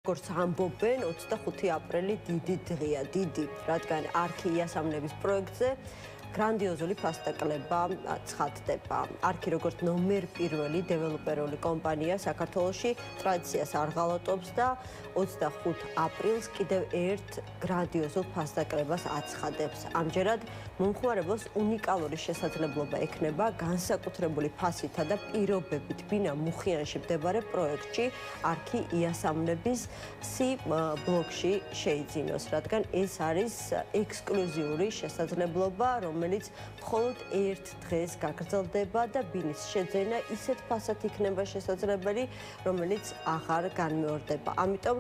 როგორც ამბობენ, 25 აპრილი დიდი დღეა, დიდი, რადგან არქი იასამნების პროექტზე გრანდიოზული ფასტაკლება ცხადდება. არქი როგორც ნომერ პირველი დეველოპერული კომპანია საქართველოში ტრადიციას არ ღალატობს და 25 აპრილს კიდევ ერთ გრანდიოზულ ფასტაკლებას აცხადებს. ამჯერად მომხმარებელს უნიკალური შესაძლებლობა ექნება განსაკუთრებული ფასითა და პირობებით ბინა მუხიანში მდებარე პროექტში არქი იასამნების ბლოკში შეიძინოს, რადგან ეს არის ექსკლუზიური შესაძლებლობა, რომელიც მხოლოდ ერთ დღეს გაგრძელდება და ბინის შეძენა ისეთ ფასად იქნება შესაძლებელი, რომელიც აღარ განმეორდება. ამიტომ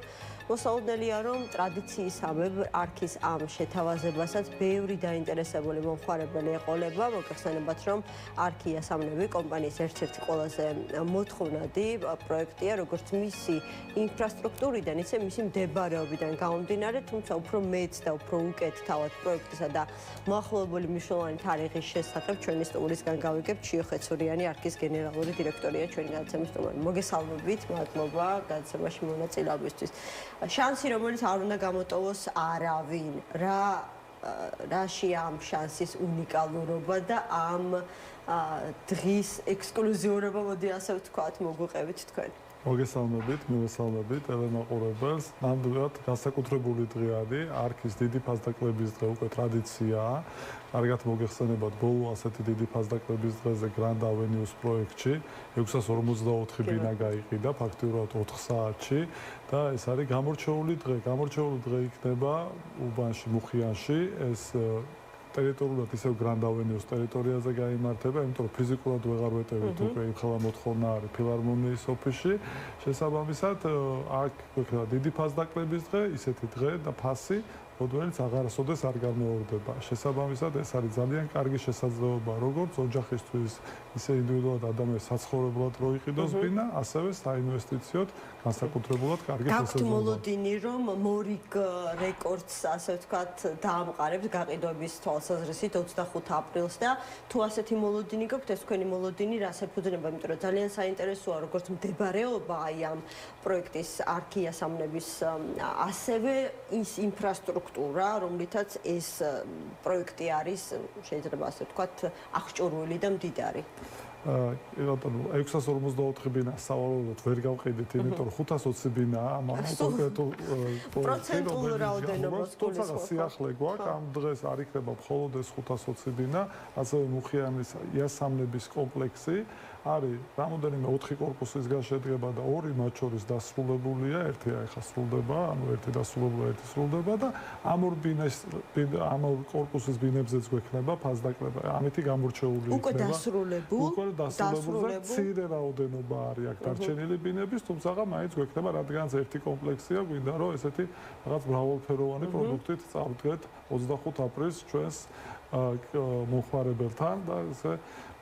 მოსაოდნელია, რომ ტრადიციისამე არქის ამ შეთავაზებასაც ბევრი დაინტერესებული მომხმარებელი ეყოლება. მოგეხსენებათ, რომ არქი იასამნები კომპანიის ერთ-ერთი ყველაზე მოთხოვნადი პროექტია, როგორც მისი ინფრასტრუქტურიდან, ისე მისი მდებარეობიდან გამომდინარე, თუმცა უფრო მეც და უფრო უკეთ თავად პროექტისა და მოახლოებული მნიშვნელოვანი თარიღის შესახებ ჩვენი სტუმრისგან გავიგებთ ჩიო ხეცურიანი, არქის გენერალური დირექტორია ჩვენი გადაცემის სტუმარი. მოგესალმებით, მადლობა გადაცემაში მონაწილეობისთვის. შანსი, რომელიც არ უნდა გამოტოვოს არავინ, რაშია ამ შანსის უნიკალურობა და ამ დღის ექსკლუზიურობა, მოდი ასე ვთქვათ, მოგვიყევით თქვენ. მოგესალმებით, მივესალმებით ელემაყურებელს. ნამდვილად განსაკუთრებული დღე არის, არქის დიდი ფასტაკლების დღე უკვე ტრადიციაა. კარგად მოგეხსენებათ, ბოლო ასეთი დიდი ფასტაკლების დღეზე Grand Avenues პროექტში 644 ბინა გაიყიდა ფაქტიურად 4 საათში და ეს არის გამორჩეული დღე. გამორჩეული დღე იქნება უბანში, მუხიანში. ეს ტერიტორიულად ისევ Grand Avenues ტერიტორიაზე გაიმართება, იმიტომ რომ ფიზიკურად ვეღარ ვეტევით უკვე იმხელა მოთხოვნა არის ფილარმონიის ოფისში. შესაბამისად, აქ გვექნება დიდი ფასტაკლების დღე, ისეთი დღე და ფასი, რომელიც აღარასოდეს არ განმეორდება. შესაბამისად, ეს არის ძალიან კარგი შესაძლებლობა, როგორც ოჯახისთვის, ისე ინდივიდუალურად ადამიანს საცხოვრებლად რო იყიდოს ბინა, ასევე საინვესტიციოდ განსაკუთრებულად კარგი შესაძლებლობა. გაქვთ მოლოდინი, რომ მორიგ რეკორდს, ასე ვთქვათ, დაამყარებს გაყიდვების თვალსაზრისით 25 აპრილს და თუ ასეთი მოლოდინი გაქვთ, ეს თქვენი მოლოდინი რას ეფუძნება, იმიტომ რომ ძალიან საინტერესოა, როგორც მდებარეობა აი ამ პროექტის არქი იასამნების, ასევე ის ინფრასტრუქტურა, რომლითაც ეს პროექტი არის, შეიძლება ასე ვთქვათ, აღჭურვილი და მდიდარი. ბატონო, 644 ბინა სავალალოდ ვერ გავყიდით, იმიტომ რომ 520 ბინაა ამ კონკრეტულ პროცენტულ რაოდენობას თუმცა სიახლე გვაქვს, ამ დღეს არ იქნება მხოლოდ ეს 520 ბინა, ასევე მუხიანის იასამნების კომპლექსი არის რამოდენიმე 4 კორპუსისგან შედგება და 2 მათ შორის დასრულებულია, ერთი ახლა სრულდება, ანუ ერთი დასრულებული, ერთი სრულდება და ამ ორ ბინას ამ ორ კორპუსის ბინებზეც გვექნება ფასტაკლება. ამითი გამორჩეული იქნება. უკვე დასრულებული მცირე რაოდენობა არის აქ დარჩენილი ბინების, თუმცა მაინც გვექნება, რადგანაც ერთი კომპლექსია, გვინდა რომ ესეთი რაღაც მრავალფეროვანი პროდუქტით წავდგეთ 25 აპრილს ჩვენს მომხმარებელთან და ესე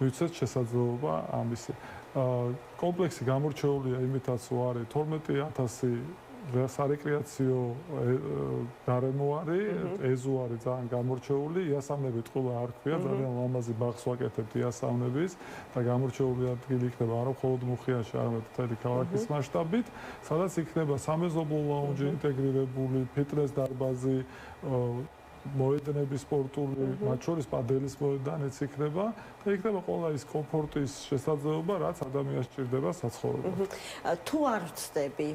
მივცეთ შესაძლებლობა ამისი. კომპლექსი გამორჩეულია იმითაც, რომ არის 12000 სარეკრეაციო გარემო არის, ეზო არის ძალიან გამორჩეული, იასამნები ტყუილ არ ქვია, ძალიან ლამაზი ბაღს ვაკეთებთ იასამნების და გამორჩეული ადგილი იქნება არა მხოლოდ მუხიანში, არამედ მთელი ქალაქის მასშტაბით, სადაც იქნება სამეზობლო ლაუნჯი ინტეგრირებული, ფიტნეს დარბაზი, მოედნები სპორტული, მათ შორის პადელის მოედანიც იქნება და იქნება ყველა ის კომფორტის შესაძლებლობა, რაც ადამიანს სჭირდება საცხოვრებლად. თუ არ ვცდები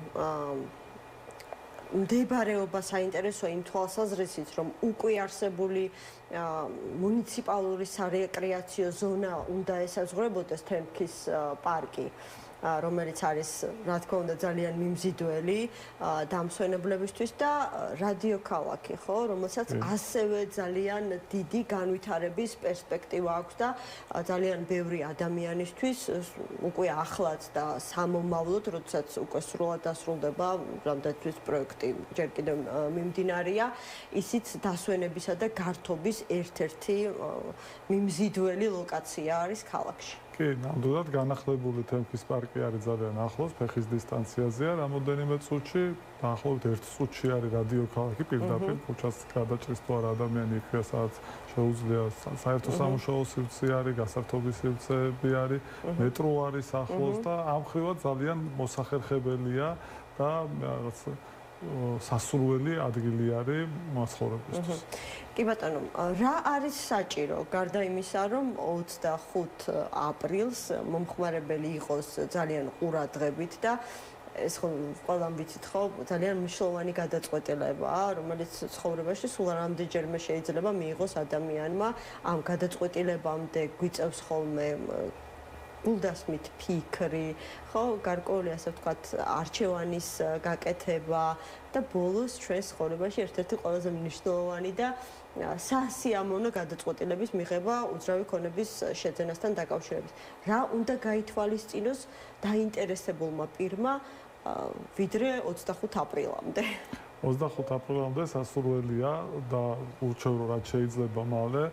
მდებარეობა საინტერესოა იმ თვალსაზრისით, რომ უკვე არსებული მუნიციპალური სარეკრეაციო ზონა უნდა ესაზღვრებოდეს თემქის პარკი, რომელიც არის, რა თქმა უნდა, ძალიან მიმზიდველი დამსვენებლებისთვის და რადიოქალაქი, ხო, რომელსაც ასევე ძალიან დიდი განვითარების პერსპექტივა აქვს და ძალიან ბევრი ადამიანისთვის უკვე ახლაც და სამომავლოდ, როდესაც უკვე სრულად დასრულდება რამდენთვის პროექტი ჯერ კიდევ მიმდინარეა, ისიც დასვენებისა და გართობის ერთ-ერთი მიმზიდველი ლოკაცია არის ქალაქში. კი, ნამდვილად განახლებული თემქის პარკი არის ძალიან ახლოს, ფეხის დისტანციაზეა, რამოდენიმე წუთში, დაახლოებით 1 წუთში არის რადიოქალაქი, პირდაპირ ქუჩას გადაჭრის თუ არა ადამიანი იქვია, სადაც შეუძლია საერთო სამუშაო სივრცე არის, გასართობი სივრცეები არის, მეტრო არის ახლოს და ამ ხრივად ძალიან მოსახერხებელია და რაღაც სასურველი ადგილი არის მაცხოვრებისთვის. კი ბატონო, რა არის საჭირო გარდა იმისა, რომ 25 აპრილს მომხმარებელი იყოს ძალიან ყურადღებით და ეს ხო ყველამ ვიცით ხო ძალიან მნიშვნელოვანი გადაწყვეტილებაა, რომელიც ცხოვრებაში სულ რამდენჯერმე შეიძლება მიიღოს ადამიანმა ამ გადაწყვეტილებამდე გვიწევს ხოლმე გულდასმით ფიქრი, ხო, გარკვეული ასე ვთქვათ, არჩევანის გაკეთება და ბოლოს ჩვენს ცხოვრებაში ერთ-ერთი ყველაზე მნიშვნელოვანი და სასიამოვნო გადაწყვეტილების მიღება უძრავი ქონების შეძენასთან დაკავშირებით. რა უნდა გაითვალისწინოს დაინტერესებულმა პირმა ვიდრე 25 აპრილამდე? 25 აპრილამდე სასურველია და ურჩევრო რაც შეიძლება მალე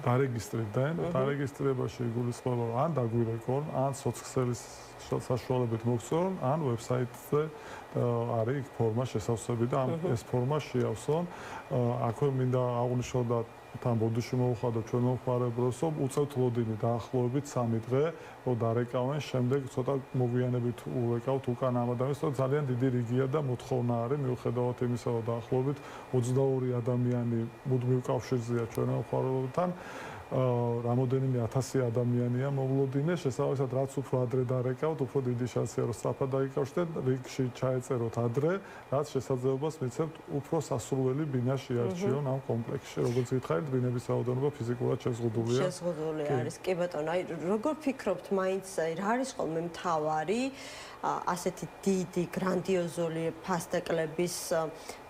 დარეგისტრირდნენ. დარეგისტრირებაში იგულისხმება ან დაგვირეკონ, ან სოციქსელის საშუალებით მოგწონ, ან ვებსაიტზე არის ფორმა შესავსები და ეს ფორმა შეავსონ. აქვე მინდა აღვნიშნო და თან ბოდიში მოვხადო ჩვენ მომხმარებლებს, რომ უწევთ ლოდინი დაახლოებით 3 დღე, რომ დარეკავენ, შემდეგ ცოტა მოგვიანებით ურეკავთ უკან ამ ადამიანს, რომ ძალიან დიდი რიგია და მოთხოვნა არის, მიუხედავად იმისა, რომ დაახლოებით 22 ადამიანი მუდმივ კავშირზეა ჩვენ მომხმარებლებთან. რამოდენიმე 1000 ადამიანია მოვლოდინე, შესაბამისად რაც უფრო ადრე დარეკავთ, უფრო დიდი შანსია რომ სწრაფად დაიკავშირდეთ, რიგში ჩაეწეროთ ადრე, რაც შესაძლებლობას მიცემთ უფრო სასურველი ბინა შეარჩიონ ამ კომპლექსში, როგორც გითხარით, ბინების რაოდენობა ფიზიკურად შეზღუდულია. შეზღუდული არის. კი ბატონო, აი როგორ ფიქრობთ, მაინც რა არის ხოლმე მთავარი ასეთი დიდი გრანდიოზული ფასდაკლების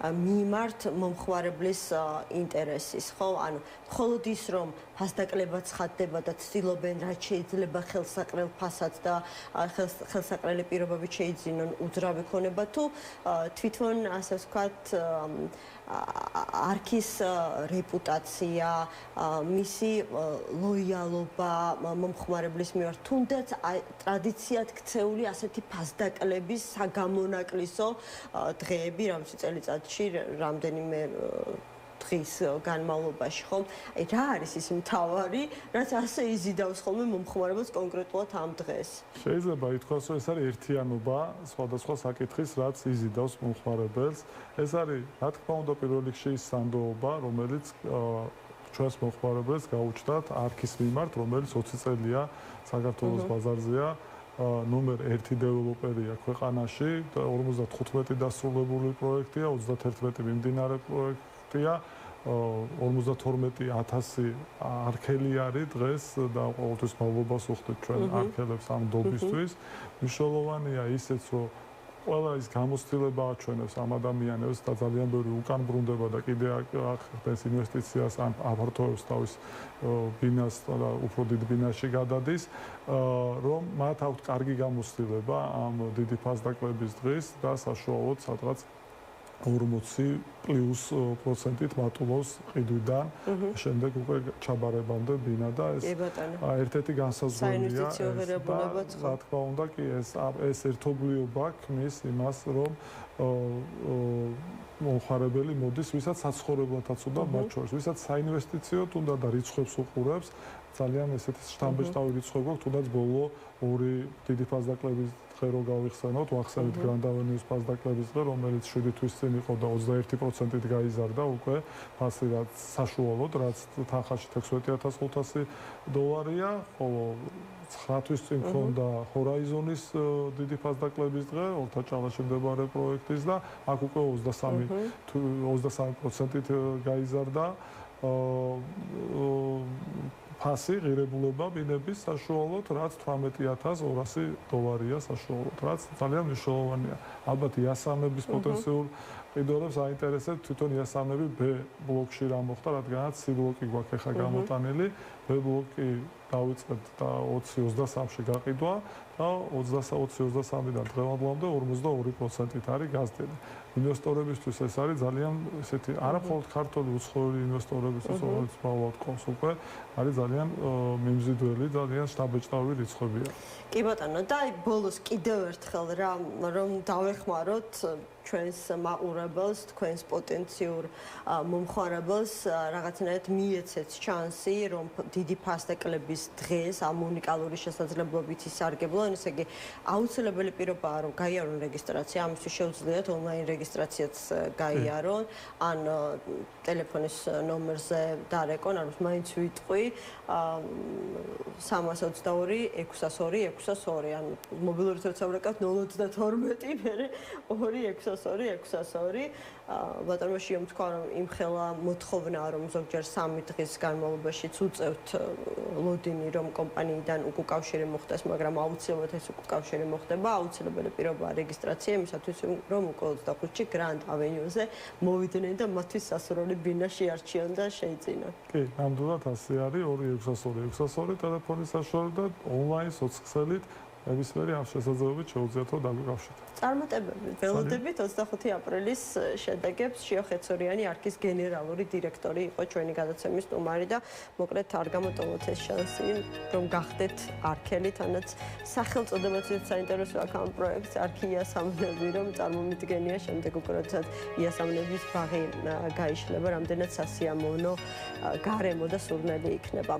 მიმართ მომხმარებლის ინტერესის, ხო? ანუ მხოლოდ ის, რომ ფასდაკლება ცხადდება და ცდილობენ რაც შეიძლება ხელსაყრელ ფასად და ხელსაყრელი პირობებით შეიძინონ უძრავი ქონება თუ თვითონ ასე ვთქვათ არქის რეპუტაცია, მისი ლოიალობა მომხმარებლის მიმართ, თუნდაც ტრადიციად ქცეული ასეთი ფასდაკლების საგამონაკლისო დღეები, რამის წელიწადში რამდენიმე დღის განმავლობაში, ხო? აი რა არის ის მთავარი, რაც ასე იზიდავს ხოლმე მომხმარებელს კონკრეტულად ამ დღეს? შეიძლება ითქვას, რომ ეს არის ერთიანობა სხვადასხვა საკითხის, რაც იზიდავს მომხმარებელს. ეს არის, რა თქმა უნდა, პირველ რიგში ის სანდოობა, რომელიც ჩვენს მომხმარებელს გაუჩნდათ არქის მიმართ, რომელიც 20 წელია საქართველოს ბაზარზეა. ნომერ 1 დეველოპერია ქვეყანაში და 55 დასრულებული პროექტია, 31 მიმდინარე პროექტია, 52000 არქელი არის დღეს და ყოველთვის მადლობას ვუხდით ჩვენ არქელებს ამ დობისთვის. მნიშვნელოვანია ისეც, რომ ყველა ის გამოცდილება აჩვენებს ამ ადამიანებს და ძალიან ბევრი უკან ბრუნდება და კიდე ახდენს ინვესტიციას ან აფართოვებს თავის ბინას და უფრო დიდ ბინაში გადადის, რომ მათ აქვთ კარგი გამოცდილება ამ დიდი ფასდაკლების დღის და საშუალოდ სადღაც 40+% მატულობს ყიდვიდან, შემდეგ უკვე ჩაბარებამდე ბინა და ეს ერთ-ერთი განსაზღვრულია. რა თქმა უნდა, კი ეს ერთობლიობა ქმნის იმას, რომ მომხმარებელი მოდის, ვისაც საცხოვრებლადაც უნდა მათ შორის, ვისაც საინვესტიციოდ უნდა და რიცხვებს უყურებს, ძალიან ესეთი შთამბეჭდავი რიცხვები გვაქვს, თუნდაც ბოლო 2 დიდი ფასდაკლების დღე რო გავიხსენოთ, ვახსენეთ Grand Avenue-ის ფასდაკლების დღე, რომელიც 7 თვის წინ იყო და 21%-ით გაიზარდა უკვე ფასი, რაც საშუალოდ, რაც თანხაში $16500 ხოლო 9 თვის წინ ქონდა Horizon-ის დიდი ფასდაკლების დღე, ორთაჭალაში მდებარე პროექტის და აქ უკვე 23%-ით გაიზარდა ფასი ღირებულება ბინების საშუალოდ, რაც $18200-ია საშუალოდ, რაც ძალიან მნიშვნელოვანია. ალბათ იასამნების პოტენციურ ყიდვებს აინტერესებს თვითონ იასამნები B ბლოკში რა მოხდა, რადგანაც C ბლოკი გვაქვს ახლა გამოტანილი, B ბლოკი დავიწყეთ და 2023-ში გაყიდვა და 2023-დან დღევანდლამდე 42%-ით არის გაზრდილი. ინვესტორებისთვის ეს არის ძალიან ესეთი არამხოლოდ ქართული უცხოელი ინვესტორებისთვის, რომელიც მოვავთ კომს უკვე, არის ძალიან მიმზიდველი, ძალიან შთამბეჭდავი რიცხვებია. კი ბატონო, და აი ბოლოს კიდევ ერთხელ რომ დავეხმაროთ ჩვენს მაყურებელს, თქვენს პოტენციურ მომხმარებელს რაღაცნაირად მიეცეთ შანსი, რომ დიდი ფასდაკლების დღეს ამ უნიკალური შესაძლებლობით ისარგებლონ, ესე იგი აუცილებელი პირობაა, რომ გაიარონ რეგისტრაცია, ამისთვის შეუძლიათ ონლაინ რეგისტრაციაც გაიარონ, ან ტელეფონის ნომერზე დარეკონ, ანუ მაინც ვიტყვი 322 602 602, ანუ მობილური თერთსაბრაკად 032 მერე 2 602 ბატონო შემთქვა რომ იმხელა მოთხოვნა რომ ზოგჯერ 3 დღის განმავლობაში უწევთ ლოდინი რომ კომპანიიდან უკავშირი მოხდეს, მაგრამ აუცილებლად ეს უკავშირი მოხდება, აუცილებელი პირობაა რეგისტრაცია იმისათვის რომ უკვე 25-ში Grand Avenue-ზე მოვიდნენ და მათთვის სასურველი ბინა შეარჩიონ და შეიძინონ. კი, ნამდვილად ასე არის 2602 ტელეფონის საშუალებით ონლაინ სოციალით ნებისმიერი ამ შესაძლებლობით შეუძლიათ რომ დაგვიკავშირდეთ. წარმატებები. ველოდებით 25 აპრილის შედეგებს. შიო ხეცორიანი არქის გენერალური დირექტორი იყო ჩვენი გადაცემის სტუმარი და მოკლედ არ გამოტოვოთ ეს შანსი რომ გახდეთ არქელი, თანაც სახელწოდებაც საინტერესო აქ ამ პროექტს არქი იასამნები რომ წარმომიდგენია შემდეგ უკვე როდესაც იასამნების ბაღი გაიშლება, რამდენად სასიამოვნო გარემო და სურნელი იქნება.